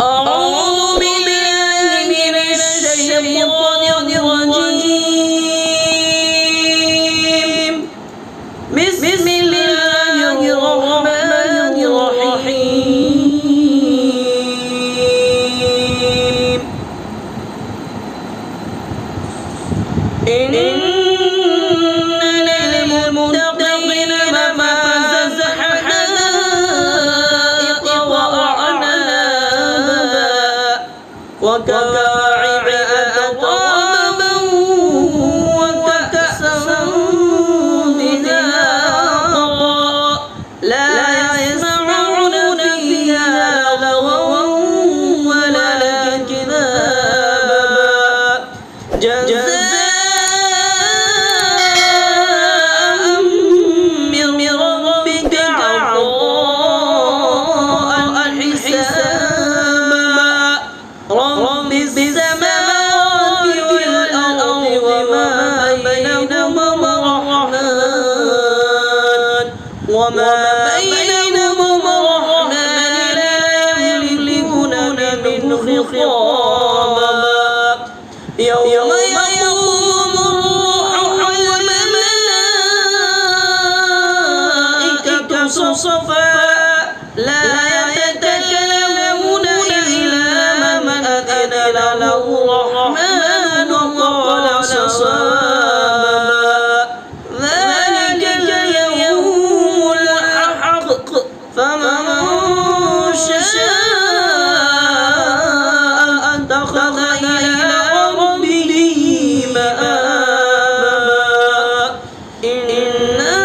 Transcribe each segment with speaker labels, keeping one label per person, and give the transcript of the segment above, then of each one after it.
Speaker 1: أعوذ بالله من الشيطان الرجيم. بسم الله الرحمن الرحيم. إن للمتقين مفازا حدائق وأعنابا وكواعب أترابا وكأسا دهاقا لا يسمعون فيها لغوا ولا كذابا جزاء من ربك عطاء حسابا رب السماوات والأرض وما بينهما الرحمن لا يملكون منه خطابا يوم يقوم الروح والملائكة صفا لا يتكلمون إلا من أذن له الرحمن وقال صوابا ذلك اليوم الحق فمن شاء اتخذ إلى ربه مآبا إنا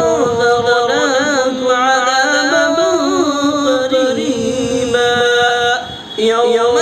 Speaker 1: أنذرناكم عذابا قريبا يوم